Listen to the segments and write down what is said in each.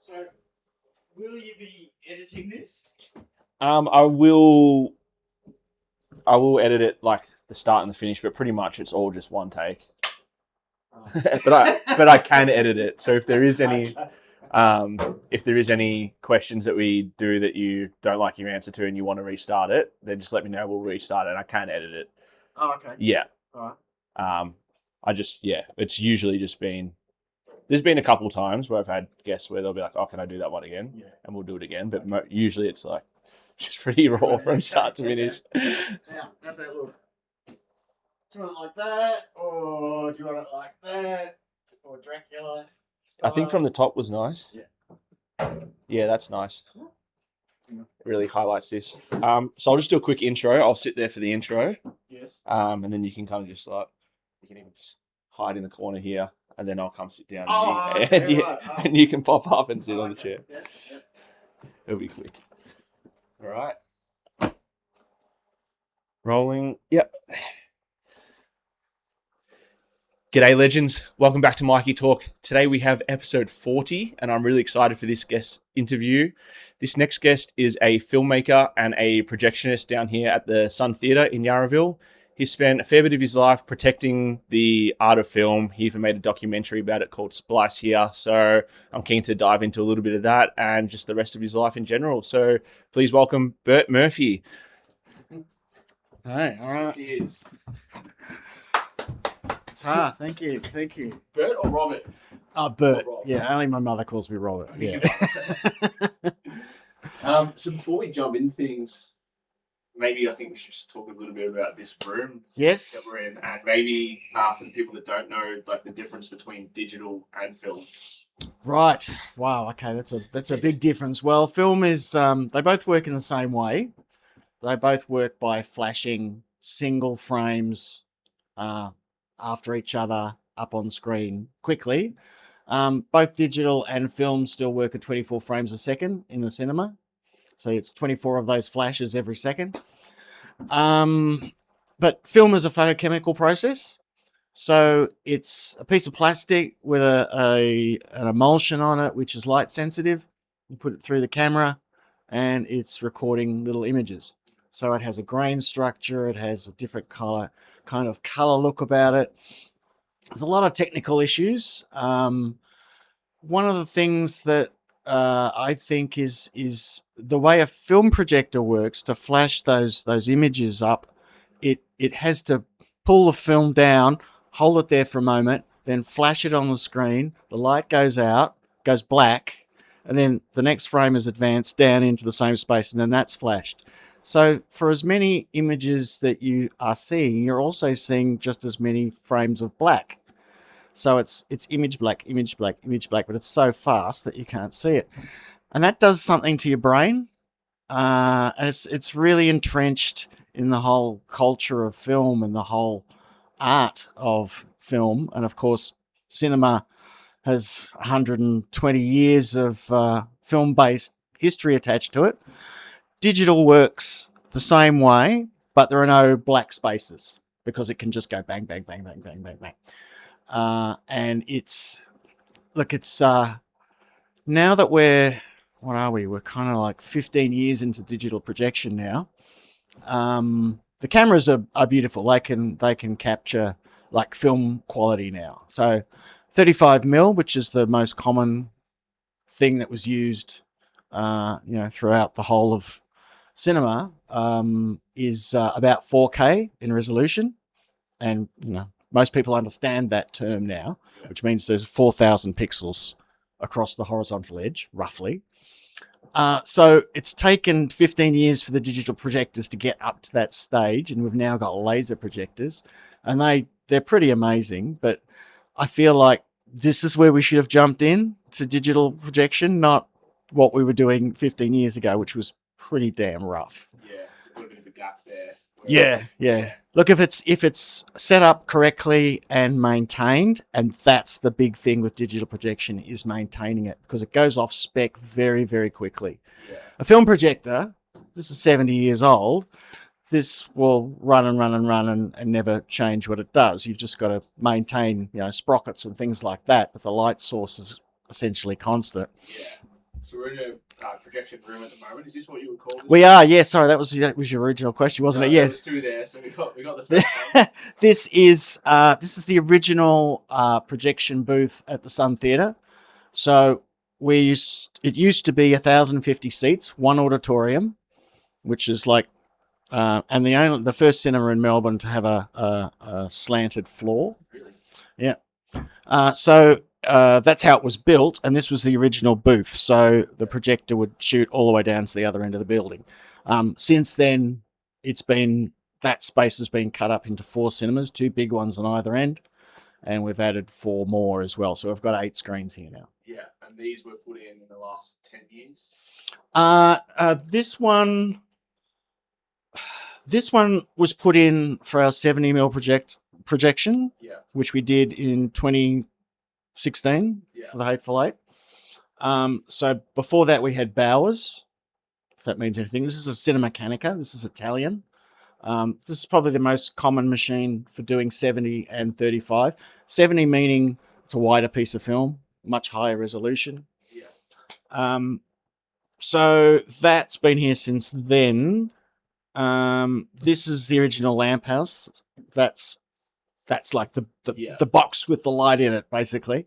So, will you be editing this? I will edit it like the start and the finish, but pretty much it's all just one take. but I can edit it. So if there is any questions that we do that you don't like your answer to and you want to restart it, then just let me know. We'll restart it and I can edit it. Oh, okay. Yeah. All right. It's usually just been, there's been a couple of times where I've had guests where they'll be like, oh, can I do that one again? Yeah. And we'll do it again. But usually it's like, just pretty raw from start to finish. Now, how's that look? Do you want it like that? Or do you want it like that? Or Dracula style? I think from the top was nice. Yeah. Yeah, that's nice. Really highlights this. So I'll just do a quick intro. I'll sit there for the intro. Yes. And then you can kind of just like, you can even just hide in the corner here, and then I'll come sit down and you can pop up and sit on the chair. Yeah. It'll be quick. All right. Rolling. Yep. G'day, legends. Welcome back to Mikey Talk. Today we have episode 40, and I'm really excited for this guest interview. This next guest is a filmmaker and a projectionist down here at the Sun Theatre in Yarraville. He spent a fair bit of his life protecting the art of film. He even made a documentary about it called Splice Here. So I'm keen to dive into a little bit of that and just the rest of his life in general. So please welcome Bert Murphy. Hey, all right. Cheers. Thank you. Bert or Robert? Bert. Yeah, only my mother calls me Robert. Yeah. So before we jump into things, maybe I think we should just talk a little bit about this room yes. that we're in, and maybe for the people that don't know, like the difference between digital and film. Right. Wow. Okay, that's a big difference. Well, film is they both work in the same way. They both work by flashing single frames after each other up on screen quickly. Both digital and film still work at 24 frames a second in the cinema. So it's 24 of those flashes every second. But film is a photochemical process. So it's a piece of plastic with an emulsion on it, which is light sensitive. You put it through the camera and it's recording little images. So it has a grain structure. It has a different kind of color look about it. There's a lot of technical issues. One of the things that I think is the way a film projector works to flash those images up. It has to pull the film down, hold it there for a moment, then flash it on the screen. The light goes out, goes black, and then the next frame is advanced down into the same space, and then that's flashed. So for as many images that you are seeing, you're also seeing just as many frames of black. So it's image black, but it's so fast that you can't see it. And that does something to your brain. And it's really entrenched in the whole culture of film and the whole art of film. And of course, cinema has 120 years of film-based history attached to it. Digital works the same way, but there are no black spaces because it can just go bang, bang, bang, bang, bang, bang, bang. And it's now that we're kind of like 15 years into digital projection now. The cameras are beautiful. They can capture like film quality now. So 35mm, which is the most common thing that was used, throughout the whole of cinema, is about 4K in resolution. And, most people understand that term now, which means there's 4,000 pixels across the horizontal edge, roughly. So it's taken 15 years for the digital projectors to get up to that stage, and we've now got laser projectors, and they're pretty amazing. But I feel like this is where we should have jumped in to digital projection, not what we were doing 15 years ago, which was pretty damn rough. Yeah, there's a little bit of a gap there. Yeah. Look, if it's set up correctly and maintained, and that's the big thing with digital projection is maintaining it, because it goes off spec very, very quickly. Yeah. A film projector, this is 70 years old, this will run and never change what it does. You've just got to maintain, sprockets and things like that, but the light source is essentially constant. So we're in a projection room at the moment. Is this what you would call this? We are, yeah. Sorry, that was your original question, wasn't it? Yes. There was two there, so we got the first one. This is the original projection booth at the Sun Theatre. So it used to be 1,050 seats, one auditorium, which is like, and the first cinema in Melbourne to have a slanted floor. Really? Yeah. So that's how it was built, and this was the original booth. So the projector would shoot all the way down to the other end of the building. Since then, that space has been cut up into 4 cinemas, 2 big ones on either end, and we've added 4 more as well. So we've got 8 screens here now. Yeah, and these were put in the last 10 years. This one was put in for our 70mm projection, which we did in 2016 for the Hateful Eight. So before that, we had Bowers, if that means anything. This is a Cinemecanica. This is Italian. This is probably the most common machine for doing 70 and 35. 70 meaning it's a wider piece of film, much higher resolution. Yeah. So that's been here since then. This is the original lamp house. That's like the box with the light in it, basically.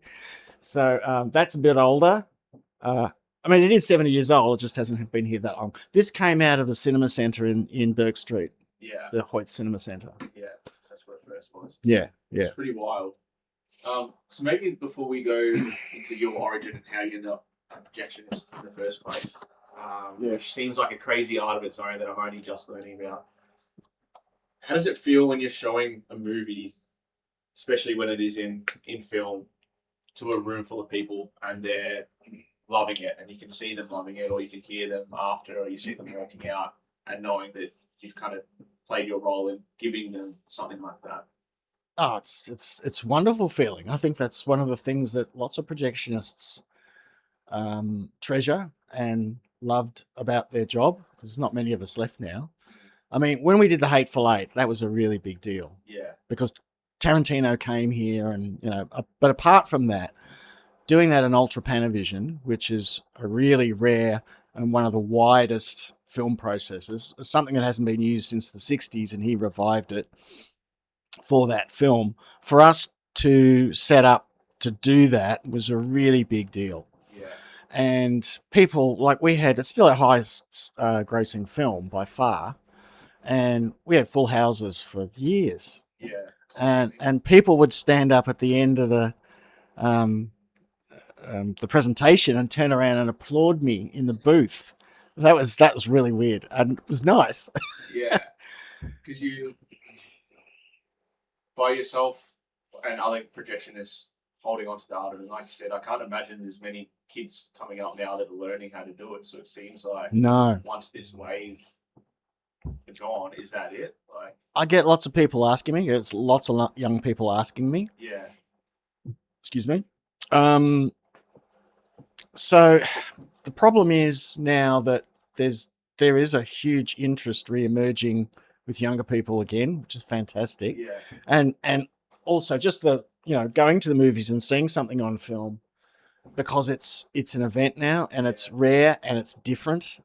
So that's a bit older. I mean, it is 70 years old. It just hasn't been here that long. This came out of the cinema centre in Burke Street. Yeah. The Hoyt Cinema Centre. Yeah, that's where it first was. Yeah. It's pretty wild. So maybe before we go into your origin and how you end up a projectionist in the first place, which seems like a crazy art of its own that I'm only just learning about. How does it feel when you're showing a movie, especially when it is in film, to a room full of people and they're loving it, and you can see them loving it, or you can hear them after, or you see them walking out, and knowing that you've kind of played your role in giving them something like that? Oh, it's a wonderful feeling. I think that's one of the things that lots of projectionists treasure and loved about their job, because there's not many of us left now. I mean, when we did the Hateful Eight, that was a really big deal. Yeah. Because Tarantino came here, and but apart from that, doing that in Ultra Panavision, which is a really rare and one of the widest film processes, something that hasn't been used since the 60s, and he revived it for that film. For us to set up to do that was a really big deal. Yeah. And people, like, it's still our highest grossing film by far, and we had full houses for years. Yeah. And people would stand up at the end of the presentation and turn around and applaud me in the booth. That was really weird, and it was nice. Yeah, because you, by yourself and other projectionists holding on to the art of it, like you said, I can't imagine there's many kids coming up now that are learning how to do it. So it seems like once this wave is gone, is that it? Like, I get lots of people asking me. It's lots of young people asking me. Yeah. Excuse me. So the problem is now that there is a huge interest re-emerging with younger people again, which is fantastic. Yeah. And also just going to the movies and seeing something on film, because it's an event now, and it's rare and it's different.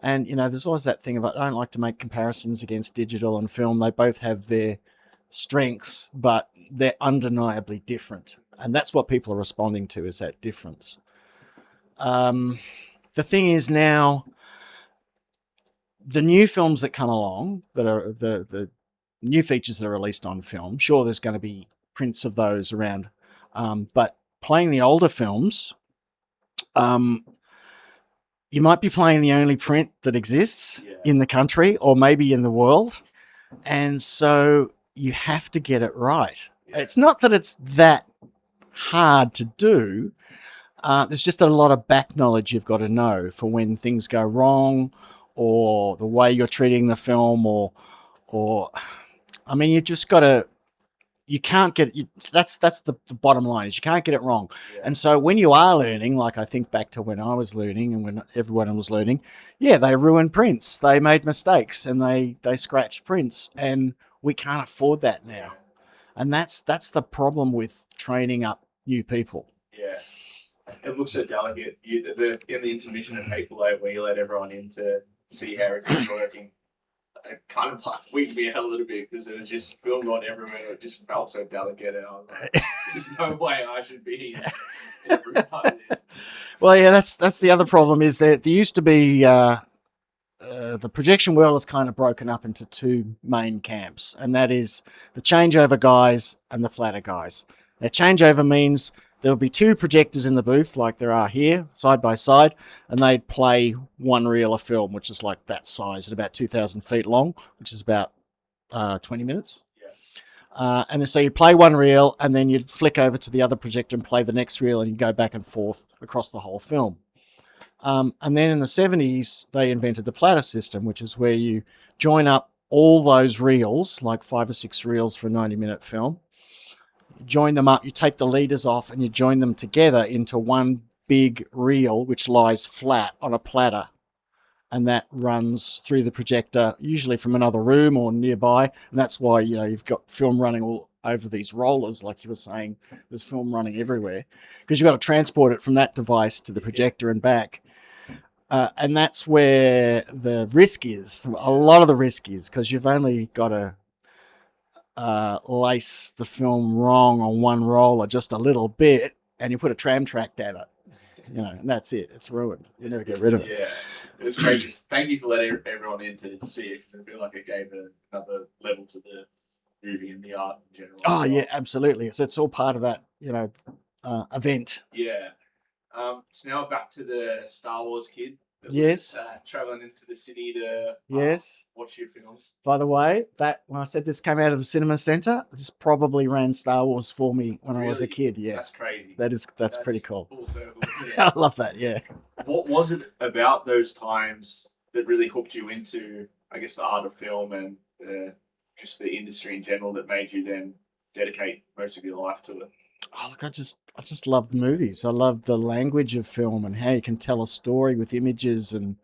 And there's always that thing about, I don't like to make comparisons against digital and film. They both have their strengths, but they're undeniably different. And that's what people are responding to, is that difference. The thing is now, the new films that come along, that are the new features that are released on film, sure, there's going to be prints of those around. But playing the older films, you might be playing the only print that exists in the country, or maybe in the world. And so you have to get it right. Yeah. It's not that it's that hard to do. There's just a lot of back knowledge you've got to know for when things go wrong, or the way you're treating the film, or I mean, you just got to, you can't get it. That's the bottom line, is you can't get it wrong. Yeah. And so when you are learning, like I think back to when I was learning and when everyone was learning, they ruined prints. They made mistakes, and they scratched prints, and we can't afford that now. And that's the problem with training up new people. Yeah. It looks so delicate. In the intermission of Hateful Eight, where you let everyone in to see how everything's working, it kind of like wigged me out a little bit because it was just filmed on everywhere. It just felt so delicate, and I was like, "There's no way I should be in every part of this." Well, yeah, that's the other problem is that there used to be the projection world is kind of broken up into two main camps, and that is the changeover guys and the platter guys. Now, changeover means there'll be two projectors in the booth like there are here, side by side, and they'd play one reel of film, which is like that size at about 2,000 feet long, which is about 20 minutes. And then so you'd play one reel, and then you'd flick over to the other projector and play the next reel, and you go back and forth across the whole film. And then in the 70s, they invented the platter system, which is where you join up all those reels, like 5 or 6 reels for a 90-minute film. You join them up, you take the leaders off, and you join them together into one big reel, which lies flat on a platter. And that runs through the projector, usually from another room or nearby. And that's why, you've got film running all over these rollers, like you were saying. There's film running everywhere because you've got to transport it from that device to the projector and back. And that's where the risk is. A lot of the risk is because you've only got to lace the film wrong on one roller just a little bit, and you put a tram track down it, and that's it. It's ruined. You never get rid of it. Yeah. It was great. Thank you for letting everyone in to see it. I feel like it gave another level to the movie and the art in general. Oh, yeah, absolutely. It's all part of that, event. Yeah. So now back to the Star Wars kid. Yes. Traveling into the city to watch your films. By the way, when I said this came out of the cinema centre, this probably ran Star Wars for me when I was a kid. Yeah. That's crazy. That's pretty cool. Full circle. Yeah. I love that, yeah. What was it about those times that really hooked you into, I guess, the art of film and just the industry in general that made you then dedicate most of your life to it? Oh, look, I just loved movies. I loved the language of film and how you can tell a story with images and,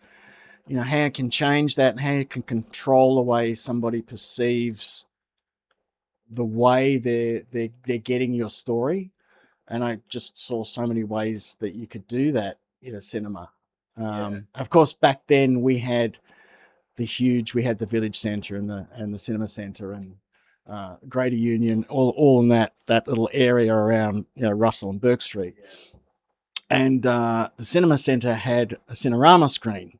how you can change that and how you can control the way somebody perceives the way they're getting your story. And I just saw so many ways that you could do that in a cinema. Of course, back then we had the Village Centre and the Cinema Centre and Greater Union, all in that little area around Russell and Burke Street. And the Cinema Centre had a Cinerama screen,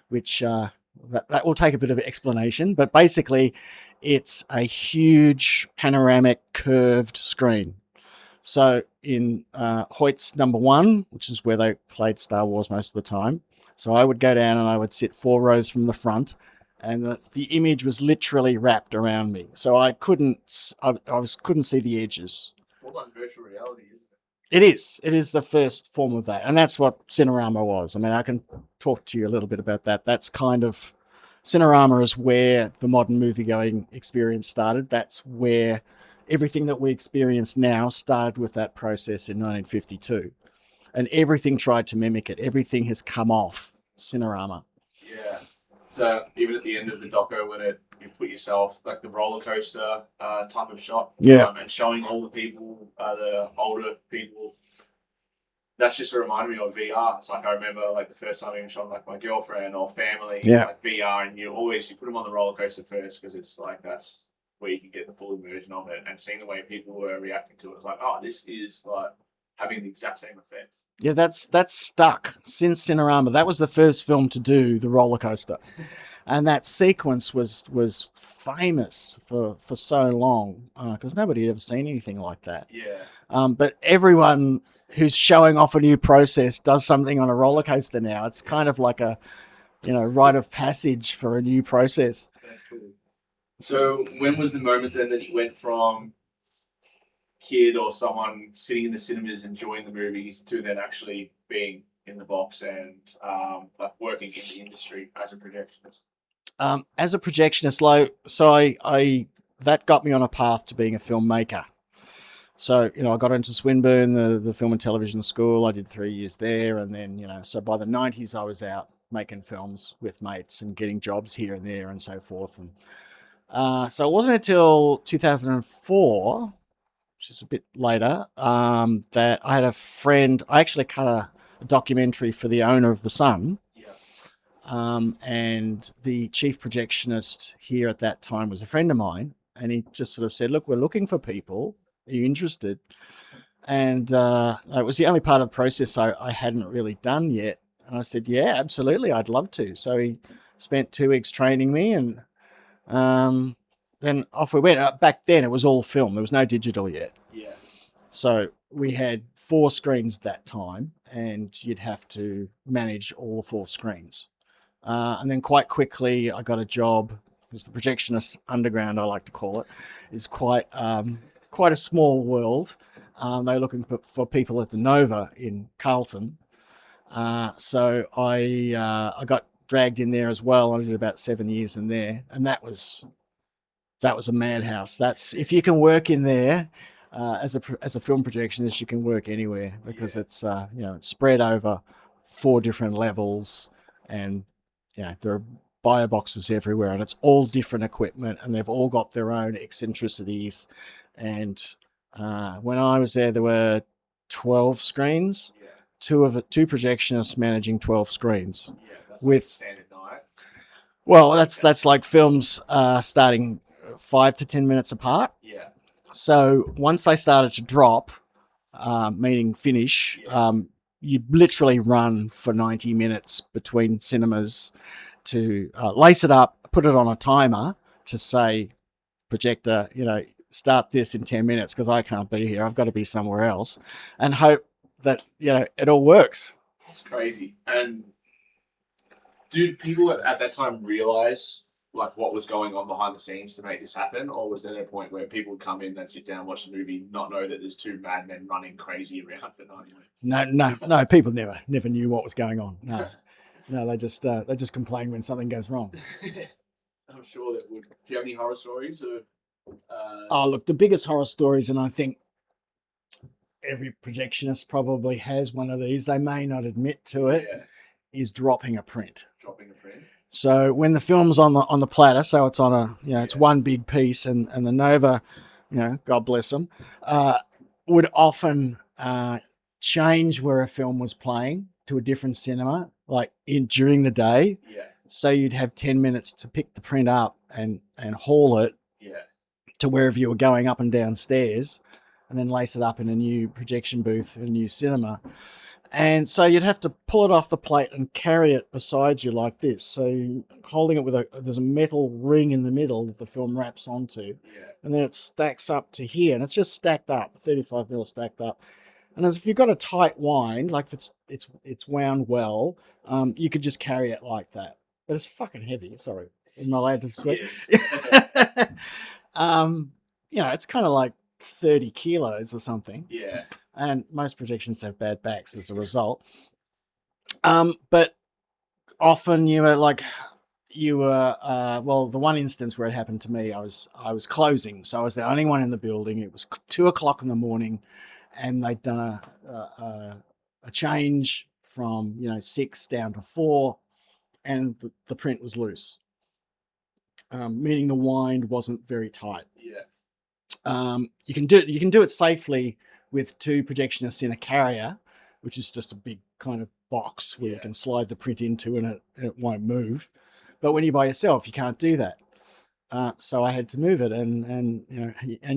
which that will take a bit of explanation, but basically it's a huge panoramic curved screen. So in Hoyt's number 1, which is where they played Star Wars most of the time, so I would go down and I would sit 4 rows from the front, and the image was literally wrapped around me, so I couldn't see the edges. Well, like virtual reality, isn't it? It is the first form of that, and that's what Cinerama was. I mean, I can talk to you a little bit about that. That's kind of Cinerama is where the modern movie-going experience started. That's where everything that we experience now started with that process in 1952, and everything tried to mimic it. Everything has come off Cinerama. Yeah. So even at the end of the doco, when you put yourself like the roller coaster type of shot, and showing all the people, the older people, that's just a reminder me of VR. It's like I remember like the first time I even shot like my girlfriend or family, like VR, and you put them on the roller coaster first because it's like that's where you can get the full immersion of it, and seeing the way people were reacting to it, it's like, oh, this is like having the exact same effect. Yeah, that's stuck since Cinerama. That was the first film to do the roller coaster, and that sequence was famous for so long because nobody had ever seen anything like that. Yeah. But everyone who's showing off a new process does something on a roller coaster now. It's kind of like a rite of passage for a new process. That's cool. So when was the moment then that you went from kid or someone sitting in the cinemas enjoying the movies to then actually being in the box and like working in the industry as a projectionist? As a projectionist, so I that got me on a path to being a filmmaker. So I got into Swinburne, the film and television school. I did 3 years there, and then so by the 90s I was out making films with mates and getting jobs here and there and so forth. And so it wasn't until 2004. which is a bit later, that I had a friend. I actually cut a documentary for the owner of the Sun. And the chief projectionist here at that time was a friend of mine, and he just sort of said, "Look, we're looking for people. Are you interested?" And it was the only part of the process I hadn't really done yet. And I said, "Yeah, absolutely, I'd love to." So he spent 2 weeks training me, and then off we went. Back then, it was all film. There was no digital yet. Yeah. So we had 4 screens at that time, and you'd have to manage all the 4 screens. And then quite quickly, I got a job, because the Projectionist Underground, I like to call it, is quite a small world. They're looking for people at the Nova in Carlton. So I got dragged in there as well. I did about 7 years in there, and that was a madhouse. That's, if you can work in there as a film projectionist, you can work anywhere, because it's it's spread over 4 different levels, and there are bio boxes everywhere, and it's all different equipment, and they've all got their own eccentricities. And when I was there were 12 screens, two projectionists managing 12 screens. That's with standard night. Well, that's like films starting 5 to 10 minutes apart. Yeah. So once they started to drop, meaning finish, you literally run for 90 minutes between cinemas to lace it up, put it on a timer to say, projector, start this in 10 minutes, because I can't be here. I've got to be somewhere else, and hope that, it all works. That's crazy. And did people at that time realize like what was going on behind the scenes to make this happen, or was there a point where people would come in and sit down, watch the movie, not know that there's 2 madmen running crazy around for 90 minutes? No. People never knew what was going on. No, they just complain when something goes wrong. I'm sure that would. Do you have any horror stories of? Look, the biggest horror stories, and I think every projectionist probably has one of these. They may not admit to it. Is dropping a print. So when the film's on the platter, so it's on a it's one big piece, and the Nova, God bless them, would often change where a film was playing to a different cinema, like during the day. So you'd have 10 minutes to pick the print up and haul it to wherever you were going, up and downstairs, and then lace it up in a new projection booth in a new cinema. And so you'd have to pull it off the plate and carry it beside you like this. So holding it there's a metal ring in the middle that the film wraps onto. And then it stacks up to here, and it's just stacked up, 35 mil stacked up. And as if you've got a tight wind, like if it's wound well, you could just carry it like that. But it's fucking heavy. Sorry, am I allowed to sweat? It's kind of like 30 kilos or something. And most projections have bad backs as a result. But often the one instance where it happened to me, I was closing, so I was the only one in the building. It was 2:00 in the morning, and they'd done a change from 6 down to 4, and the print was loose, meaning the wind wasn't very tight. You can do it safely with 2 projectionists in a carrier, which is just a big kind of box where you can slide the print into, and it won't move. But when you're by yourself, you can't do that. So I had to move it, and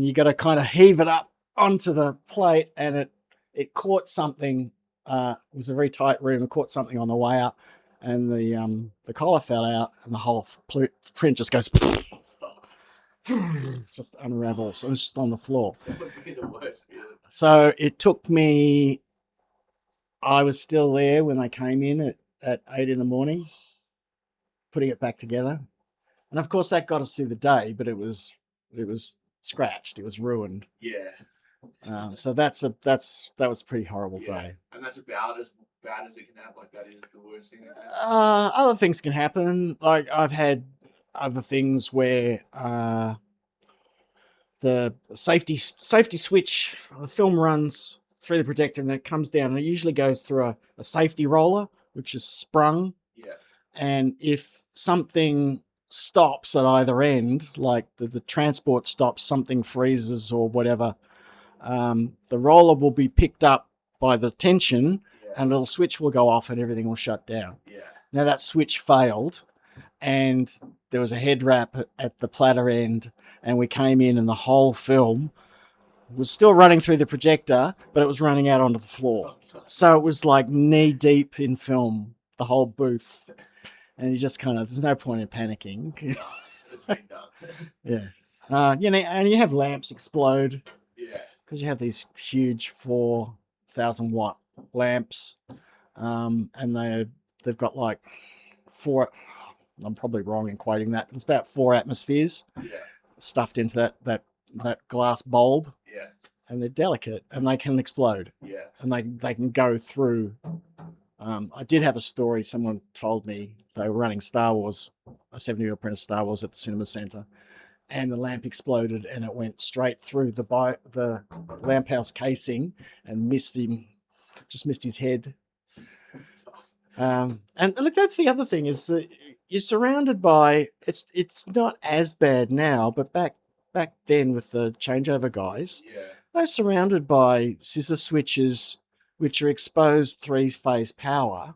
you got to kind of heave it up onto the plate, and it caught something. It was a very tight room. It caught something on the way up, and the collar fell out, and the whole print just goes. Just unravels. It's just on the floor. So it took me. I was still there when they came in at 8 in the morning, putting it back together, and of course that got us through the day. But it was scratched. It was ruined. So that was a pretty horrible day. And that's about as bad as it can happen. Like, that is the worst thing that can happen. Other things can happen. Like, I've had other things where the safety switch, the film runs through the projector, and it comes down, and it usually goes through a safety roller, which is sprung. And if something stops at either end, like the transport stops, something freezes or whatever, the roller will be picked up by the tension, and a little switch will go off and everything will shut down. Yeah. Now that switch failed, and there was a head wrap at the platter end, and we came in, and the whole film was still running through the projector, but it was running out onto the floor. So it was like knee deep in film, the whole booth. And you just kind of, there's no point in panicking. It's been done. Yeah. And you have lamps explode. Yeah. Because you have these huge 4,000 watt lamps. And they've got like 4, I'm probably wrong in quoting that, but it's about 4 atmospheres stuffed into that glass bulb. Yeah. And they're delicate and they can explode. Yeah. And they can go through. I did have a story. Someone told me they were running Star Wars, a 70mm print of Star Wars at the cinema centre, and the lamp exploded and it went straight through the lamp house casing and missed his head. And look, that's the other thing is that you're surrounded by. It's not as bad now, but back then with the changeover guys, they're surrounded by scissor switches, which are exposed 3-phase power.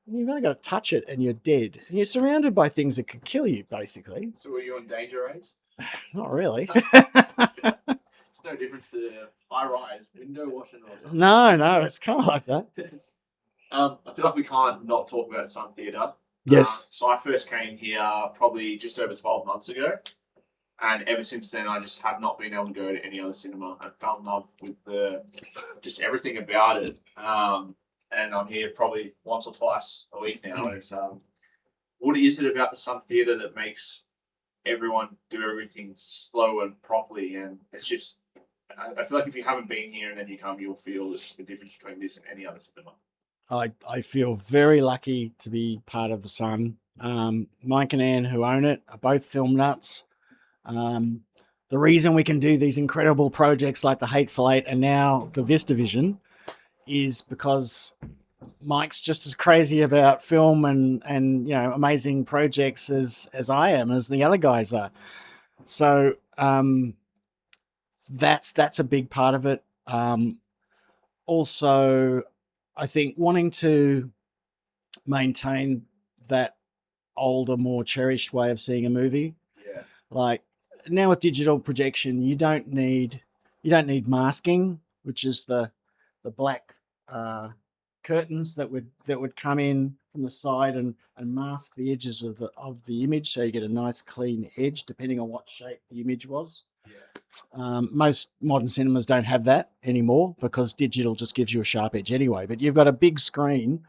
And you've only got to touch it and you're dead. And you're surrounded by things that could kill you, basically. So were you on danger rays? Not really. It's no different to high-rise window washing or something. No, it's kind of like that. I feel like we can't not talk about Sun Theatre. Yes. So I first came here probably just over 12 months ago. And ever since then, I just have not been able to go to any other cinema. I fell in love with just everything about it. And I'm here probably once or twice a week now. And it's, what is it about the Sun Theatre that makes everyone do everything slow and properly? And it's just, I feel like if you haven't been here and then you come, you'll feel the difference between this and any other cinema. I feel very lucky to be part of the Sun. Mike and Anne, who own it, are both film nuts. The reason we can do these incredible projects like the Hateful Eight and now the VistaVision is because Mike's just as crazy about film and amazing projects as I am, as the other guys are. So that's a big part of it. Also, I think wanting to maintain that older, more cherished way of seeing a movie. Yeah. Like now with digital projection, you don't need masking, which is the black curtains that would come in from the side and mask the edges of the image, so you get a nice clean edge depending on what shape the image was. Yeah. Most modern cinemas don't have that anymore because digital just gives you a sharp edge anyway. But you've got a big screen,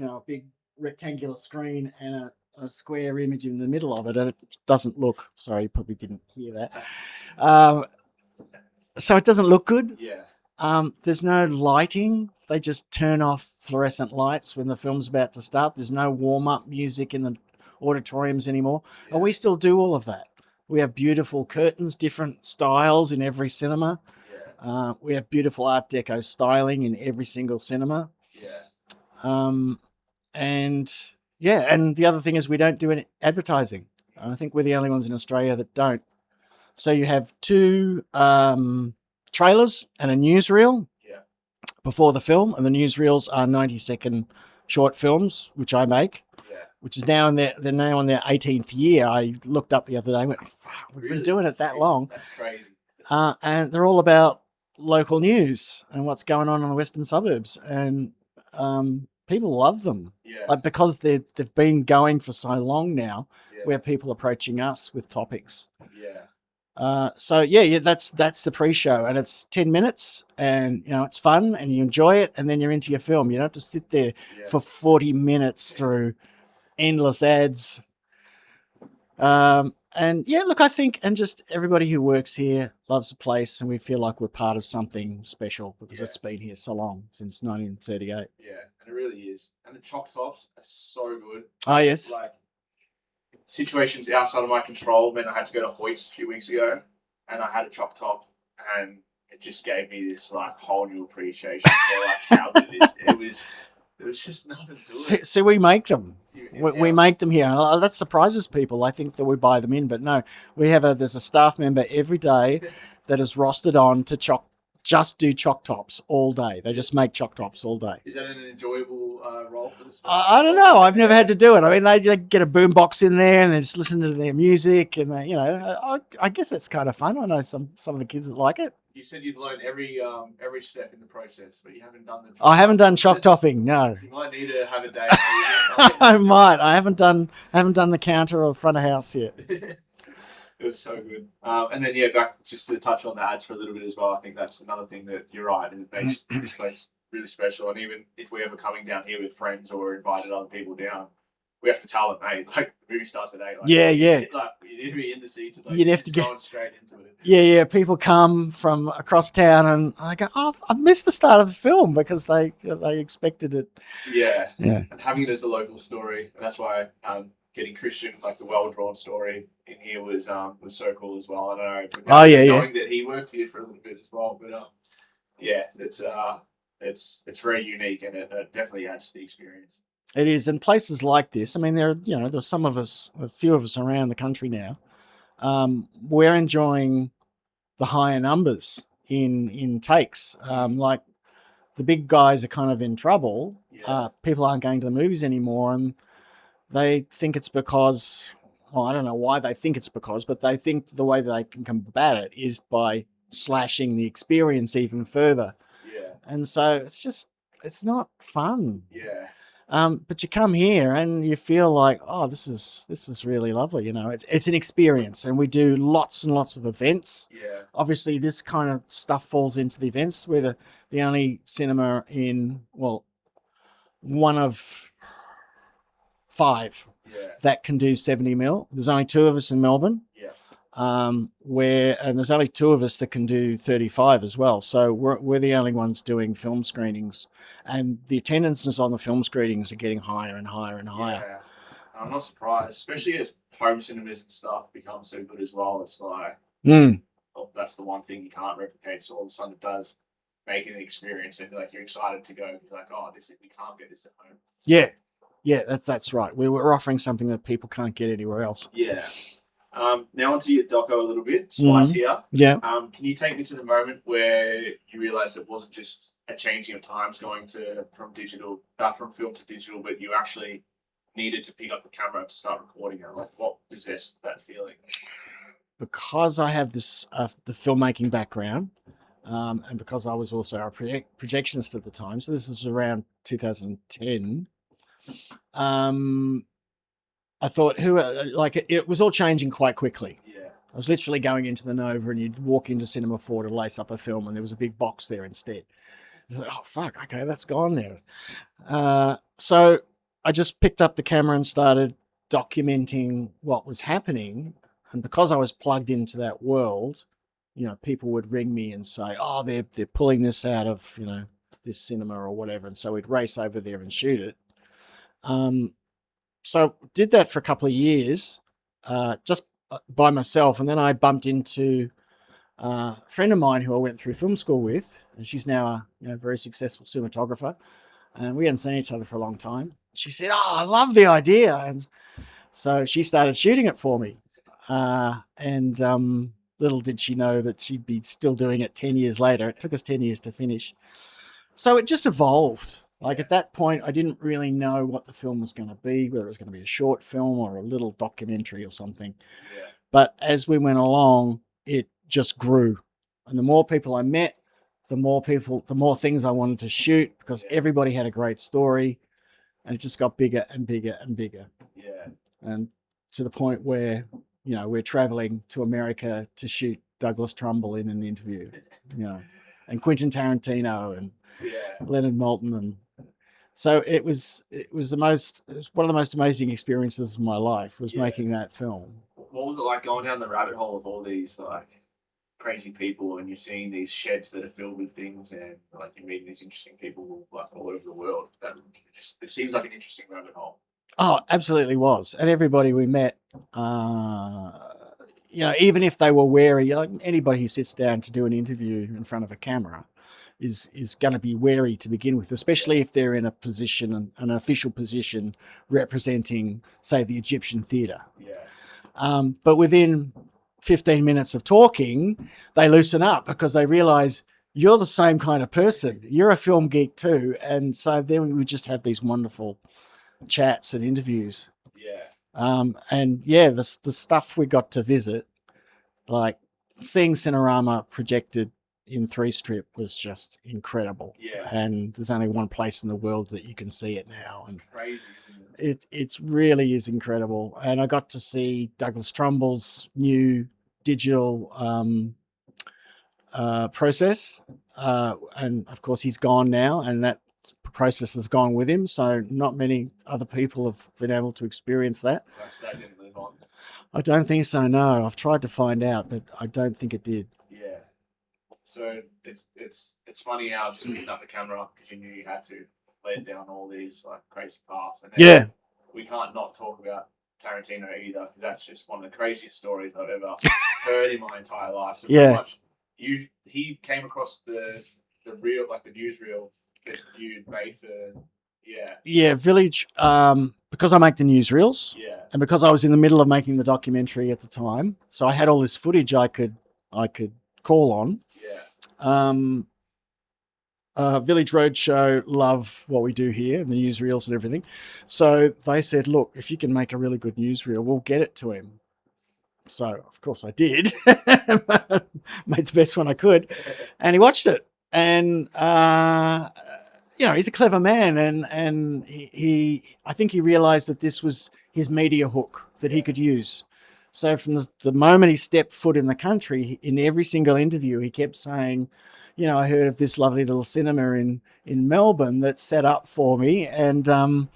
a big rectangular screen and a square image in the middle of it, and it doesn't look. Sorry, you probably didn't hear that. So it doesn't look good. Yeah. There's no lighting. They just turn off fluorescent lights when the film's about to start. There's no warm-up music in the auditoriums anymore. Yeah. And we still do all of that. We have beautiful curtains, different styles in every cinema. Yeah. We have beautiful Art Deco styling in every single cinema. Yeah. And the other thing is we don't do any advertising. I think we're the only ones in Australia that don't. So you have 2 trailers and a newsreel before the film, and the newsreels are 90-second short films, which I make. Which is now they're now on their 18th year. I looked up the other day and went, we've been doing it that long. That's crazy. And they're all about local news and what's going on in the western suburbs. And people love them. Yeah. Like because they've been going for so long now, we have people approaching us with topics. Yeah. So that's the pre-show, and it's 10 minutes, and it's fun, and you enjoy it, and then you're into your film. You don't have to sit there for 40 minutes through endless ads. I think, and just everybody who works here loves the place, and we feel like we're part of something special because it's been here so long, since 1938. Yeah, and it really is. And the choc tops are so good. Oh, yes. Like, situations outside of my control meant I had to go to Hoyts a few weeks ago, and I had a choc top, and it just gave me this whole new appreciation for how good it is. There was just nothing to it. So we make them. We make them here. That surprises people. I think that we buy them in, but no. There's a staff member every day that is rostered on to choc just do choc tops all day. They just make choc tops all day. Is that an enjoyable role for the staff? I don't know. I've never had to do it. I mean, they get a boombox in there and they just listen to their music, and they, I guess that's kind of fun. I know some of the kids that like it. You said you'd learn every step in the process, but you haven't done the. I haven't done choc topping. No. So you might need to have a day. I might. I haven't done the counter or front of house yet. It was so good. And then, back just to touch on the ads for a little bit as well. I think that's another thing that you're right. And it makes this place really special. And even if we're ever coming down here with friends or invited other people down, we have to tell them, hey, like, the movie starts at 8. Like, yeah. Like, you need to be in the seats. Like, You'd have to going straight into it. Yeah. People come from across town and I go, oh, I've missed the start of the film because they expected it. Yeah. And having it as a local story. And that's why getting Christian, like the well-drawn story in here was so cool as well. I don't know. Knowing that he worked here for a little bit as well. But it's very unique, and it definitely adds to the experience. It is, and places like this. I mean, there's some of us, a few of us around the country now. We're enjoying the higher numbers in takes. Like the big guys are kind of in trouble. Yeah. People aren't going to the movies anymore, and they think it's because. Well, I don't know why they think it's because, but they think the way they can combat it is by slashing the experience even further. Yeah. And so it's not fun. Yeah. But you come here and you feel like, oh, this is really lovely. It's an experience, and we do lots and lots of events. Yeah. Obviously, this kind of stuff falls into the events. We're the only cinema in, well, one of 5 that can do 70 mil. There's only 2 of us in Melbourne. Yeah. And there's only 2 of us that can do 35 as well. So we're the only ones doing film screenings, and the attendances on the film screenings are getting higher and higher and higher. Yeah. I'm not surprised, especially as home cinemas and stuff become so good as well. It's like, that's the one thing you can't replicate. So all of a sudden it does make it an experience, and like you're excited to go. You're like, oh, we can't get this at home. Yeah. Yeah, that's right. We're offering something that people can't get anywhere else. Yeah. Now onto your doco a little bit. Splice Here. Yeah. Can you take me to the moment where you realised it wasn't just a changing of times going from film to digital, but you actually needed to pick up the camera to start recording it? Like, what possessed that feeling? Because I have this the filmmaking background, and because I was also a projectionist at the time, so this is around 2010. I thought, it was all changing quite quickly. Yeah. I was literally going into the Nova, and you'd walk into Cinema 4 to lace up a film, and there was a big box there instead. I was like, oh, fuck, okay, that's gone now. So I just picked up the camera and started documenting what was happening. And because I was plugged into that world, people would ring me and say, oh, they're pulling this out of, this cinema or whatever. And so we'd race over there and shoot it. So did that for a couple of years, just by myself. And then I bumped into a friend of mine who I went through film school with, and she's now a very successful cinematographer. And we hadn't seen each other for a long time. She said, oh, I love the idea. And so she started shooting it for me. And little did she know that she'd be still doing it 10 years later. It took us 10 years to finish. So it just evolved. Like at that point, I didn't really know what the film was going to be, whether it was going to be a short film or a little documentary or something. Yeah. But as we went along, it just grew. And the more people I met, the more things I wanted to shoot, because everybody had a great story, and it just got bigger and bigger and bigger. Yeah. And to the point where, we're traveling to America to shoot Douglas Trumbull in an interview, and Quentin Tarantino and Leonard Maltin, and so it was one of the most amazing experiences of my life was making that film. What was it like going down the rabbit hole of all these like crazy people, and you're seeing these sheds that are filled with things, and like you're meeting these interesting people like all over the world? It seems like an interesting rabbit hole. Oh, absolutely was. And everybody we met, even if they were wary, like anybody who sits down to do an interview in front of a camera is going to be wary to begin with, especially if they're in a position, an official position representing, say, the Egyptian theatre. Yeah. But within 15 minutes of talking, they loosen up because they realise you're the same kind of person. You're a film geek too. And so then we would just have these wonderful chats and interviews. Yeah. And yeah, the stuff we got to visit, like seeing Cinerama projected in 3-strip was just incredible. Yeah. And there's only one place in the world that you can see it now. And Crazy, isn't it? It's really is incredible. And I got to see Douglas Trumbull's new digital process. And of course he's gone now, and that process has gone with him. So not many other people have been able to experience that. So that didn't live on. I don't think so, no. I've tried to find out, but I don't think it did. Yeah. So it's funny how just picking up the camera because you knew you had to lay down all these like crazy paths. And Yeah. We can't not talk about Tarantino either, because that's just one of the craziest stories I've ever heard in my entire life. So Yeah. much he came across the reel, like the newsreel that you made for Village, because I make the newsreels, yeah, and because I was in the middle of making the documentary at the time, so I had all this footage I could call on. Village Roadshow love what we do here and the newsreels and everything, so they said, look, if you can make a really good newsreel, we'll get it to him. So of course I did. Made the best one I could, and he watched it, and he's a clever man, and I think he realized that this was his media hook that he could use. So from the moment he stepped foot in the country, in every single interview, he kept saying, I heard of this lovely little cinema in Melbourne that's set up for me, and I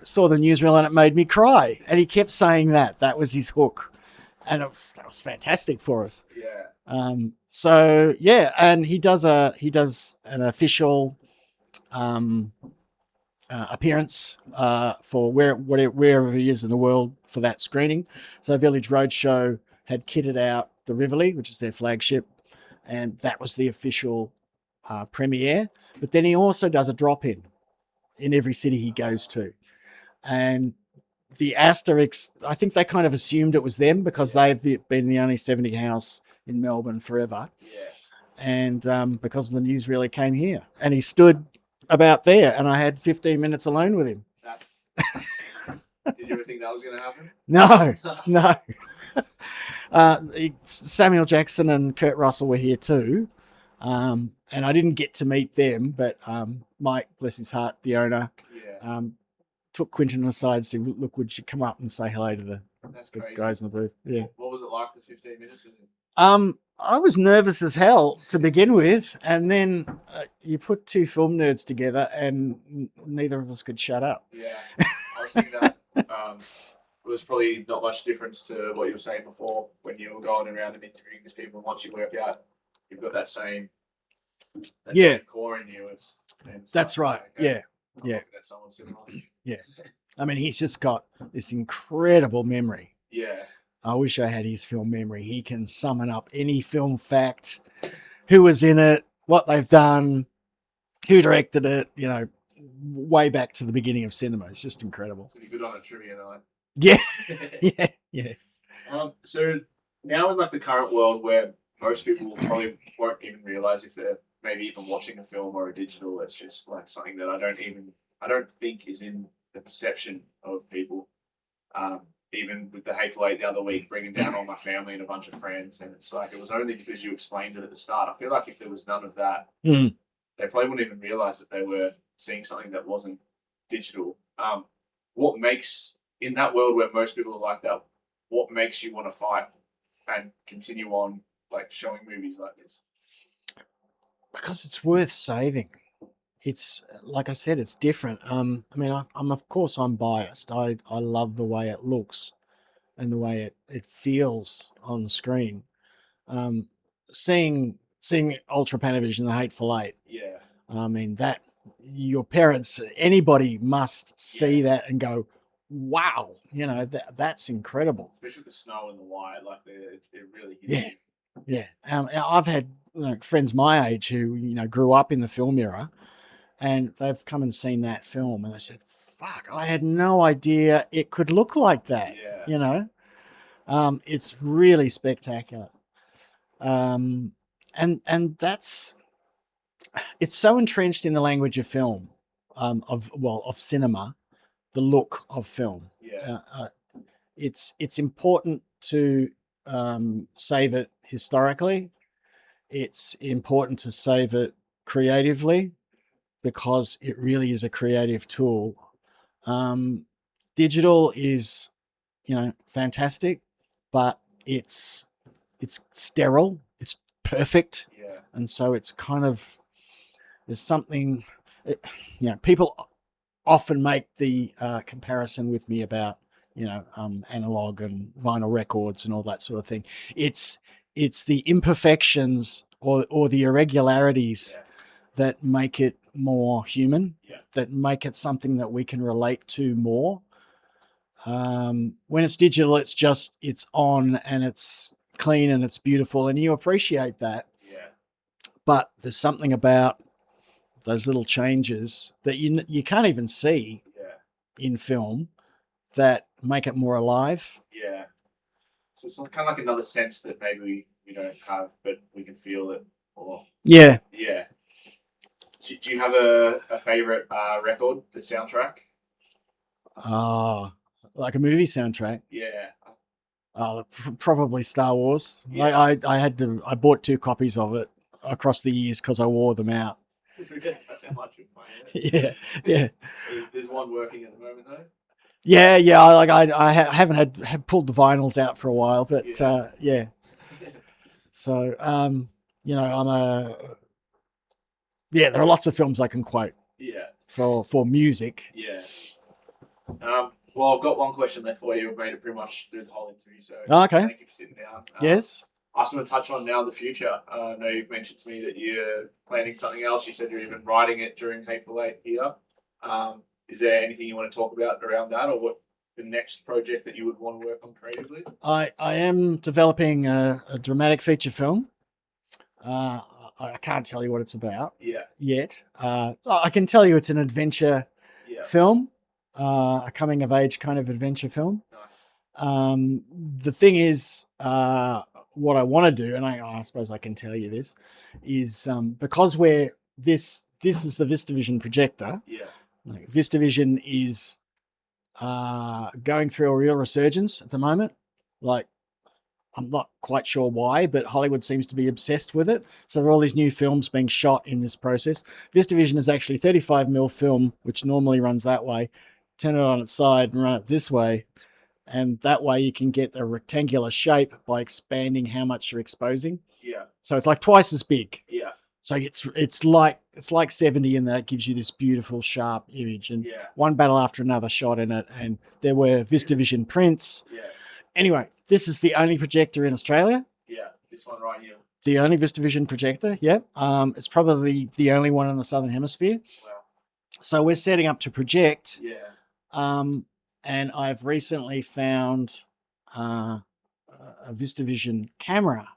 saw the newsreel and it made me cry. And he kept saying that was his hook, and that was fantastic for us. Yeah. So yeah, and he does an official appearance for wherever he is in the world for that screening. So Village Roadshow had kitted out the Rivoli, which is their flagship, and that was the official premiere. But then he also does a drop-in in every city he goes to, and the Asterix, I think they kind of assumed it was them because they've been the only 70 house in Melbourne forever. Yeah. And because of the newsreel, he came here, and he stood about there, and I had 15 minutes alone with him. Did you ever think that was going to happen? No. Samuel Jackson and Kurt Russell were here too. And I didn't get to meet them, but Mike, bless his heart, the owner, took Quentin aside and said, look, would you come up and say hello to the guys in the booth? Yeah. What was it like for 15 minutes? I was nervous as hell to begin with, and then you put two film nerds together and neither of us could shut up. Yeah, I was thinking that it was probably not much difference to what you were saying before when you were going around and interviewing these people. Once you work out, you've got that same core in you. That's right. Okay, Yeah. At someone similar. Yeah. I mean, he's just got this incredible memory. Yeah. I wish I had his film memory. He can summon up any film fact, who was in it, what they've done, who directed it, way back to the beginning of cinema. It's just incredible. So you're good on a trivia night. Yeah. Yeah. So now in like the current world where most people probably won't even realize if they're maybe even watching a film or a digital, it's just like something that I don't think is in the perception of people. Even with the Hateful Eight the other week, bringing down all my family and a bunch of friends, and it's like it was only because you explained it at the start. I feel like if there was none of that, they probably wouldn't even realize that they were seeing something that wasn't digital. What makes, in that world where most people are like that, what makes you want to fight and continue on like showing movies like this? Because it's worth saving. It's like I said, it's different. I mean, I'm of course I'm biased. I love the way it looks and the way it feels on screen. Seeing Ultra Panavision, the Hateful Eight. Yeah. I mean, that your parents, anybody must see that and go, wow, that's incredible. Especially with the snow and the white, like it really hits you. Yeah. I've had friends my age who grew up in the film era, and they've come and seen that film, and they said, "Fuck, I had no idea it could look like that." Yeah. It's really spectacular. and that's it's so entrenched in the language of film, of cinema, the look of film. Yeah. It's important to save it historically. It's important to save it creatively because it really is a creative tool. Digital is, fantastic, but it's sterile. It's perfect, Yeah. and so it's kind of there's something. People often make the comparison with me about analog and vinyl records and all that sort of thing. It's the imperfections or the irregularities that make it more human, that make it something that we can relate to more. When it's digital, it's on and it's clean and it's beautiful and you appreciate that. Yeah. But there's something about those little changes that you can't even see in film that make it more alive. Yeah. So it's kind of like another sense that maybe we don't have, but we can feel it. Or Yeah. Yeah. Do you have a favorite record, the soundtrack? Like a movie soundtrack. Yeah. Probably Star Wars. Yeah. I bought 2 copies of it across the years because I wore them out. That's how much you're Yeah. There's one working at the moment though. Yeah. I haven't had pulled the vinyls out for a while, but yeah. So there are lots of films I can quote. Yeah. For music. Yeah. Well, I've got one question left for you. We've made it pretty much through the whole interview, so okay. Thank you for sitting down. Yes. I just want to touch on now the future. I know you've mentioned to me that you're planning something else. You said you're even writing it during Hateful Eight here. Is there anything you want to talk about around that, or what the next project that you would want to work on creatively? I am developing a dramatic feature film. I can't tell you what it's about yet. I can tell you it's an adventure film, a coming of age kind of adventure film. Nice. The thing is, what I want to do, and I suppose I can tell you this, is because this is the VistaVision projector. Yeah. VistaVision is going through a real resurgence at the moment. Like, I'm not quite sure why, but Hollywood seems to be obsessed with it. So there are all these new films being shot in this process. VistaVision is actually 35mm film, which normally runs that way. Turn it on its side and run it this way. And that way you can get a rectangular shape by expanding how much you're exposing. Yeah. So it's like twice as big. Yeah. So it's like 70 in that it gives you this beautiful sharp image, and one battle after another shot in it. And there were VistaVision prints. Yeah. Anyway, this is the only projector in Australia. Yeah, this one right here. The only VistaVision projector. Yeah. It's probably the only one in the Southern Hemisphere. Wow. So we're setting up to project. Yeah. And I've recently found a VistaVision camera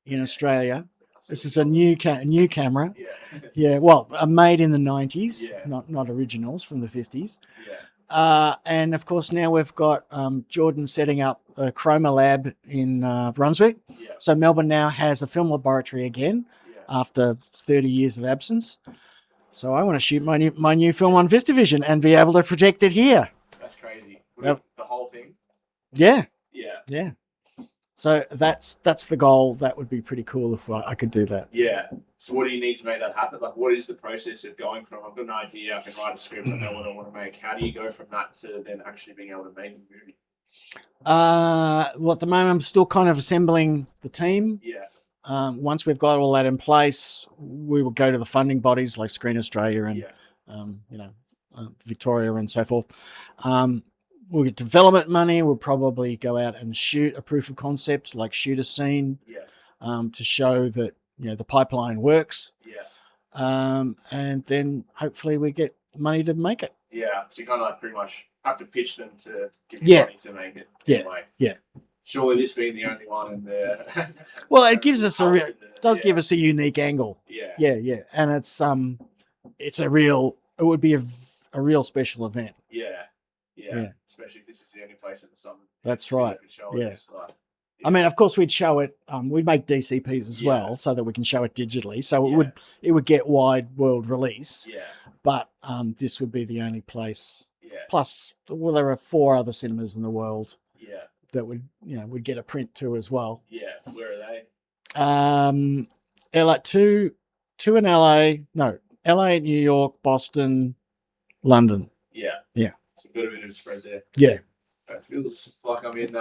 in Australia. This is a new camera. Yeah. Yeah, well, made in the 90s, not originals from the 50s. Yeah. And of course, now we've got Jordan setting up a chroma lab in Brunswick. Yeah. So Melbourne now has a film laboratory again after 30 years of absence. So I want to shoot my new film on VistaVision and be able to project it here. That's crazy. The whole thing? Yeah. Yeah. Yeah. So that's the goal. That would be pretty cool if I could do that. Yeah. So what do you need to make that happen? Like, what is the process of going from, I've got an idea, I can write a script, I know what I want to make. How do you go from that to then actually being able to make a movie? Well, at the moment, I'm still kind of assembling the team. Yeah. Once we've got all that in place, we will go to the funding bodies like Screen Australia and, Victoria and so forth. We'll get development money. We'll probably go out and shoot a proof of concept, like shoot a scene, to show that the pipeline works. Yeah. And then hopefully we get money to make it. Yeah. So you kind of like pretty much have to pitch them to give you money to make it. Anyway. Yeah. Surely this being the only one in there. Well, it gives us give us a unique angle. Yeah. Yeah. And it would be a real special event. Yeah. Especially if this is the only place in the summer. That's right. Yeah. I mean, of course, we'd show it. We'd make DCPs as well, so that we can show it digitally. So it would get wide world release. Yeah. But this would be the only place. Yeah. Plus, well, there are 4 other cinemas in the world. Yeah. That would get a print too as well. Yeah. Where are they? LA, two in LA. No, LA, New York, Boston, London. Yeah. Yeah. So got a bit of a spread there. Yeah. It feels like I'm in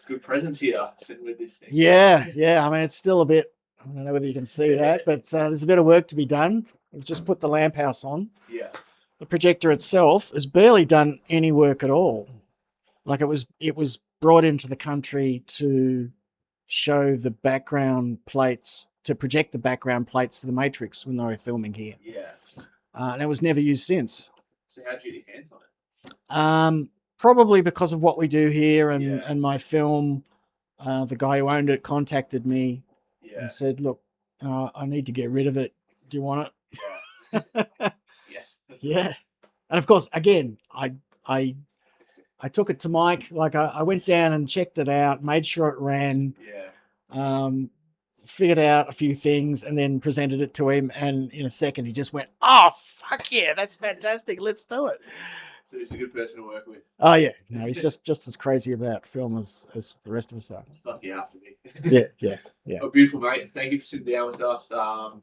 good presence here, sitting with this thing. Yeah. I mean, it's still a bit. I don't know whether you can see that, but there's a bit of work to be done. We've just put the lamp house on. Yeah. The projector itself has barely done any work at all. Like it was brought into the country to show the background plates, to project the background plates for the Matrix when they were filming here. Yeah. And it was never used since. So how'd you get your hands on it? Probably because of what we do here and my film. The guy who owned it contacted me and said, "Look, I need to get rid of it. Do you want it?" Yeah. Yes. Yeah. And of course, again, I took it to Mike. Like I went down and checked it out, made sure it ran. Yeah. Figured out a few things and then presented it to him. And in a second, he just went, "Oh, fuck yeah, that's fantastic. Let's do it." So he's a good person to work with. Oh, yeah. No, he's just as crazy about film as the rest of us are. Fuck, you have to be. Yeah. Oh, beautiful, mate. Thank you for sitting down with us.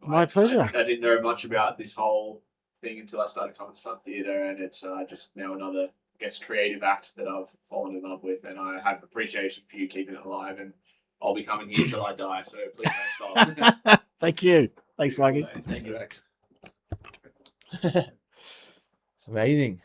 My pleasure. I didn't know much about this whole thing until I started coming to Sun Theatre, and it's just now another, I guess, creative act that I've fallen in love with, and I have appreciation for you keeping it alive, and I'll be coming here till I die, so please don't stop. Thank you. Thanks, Mikey. Thank you. Amazing.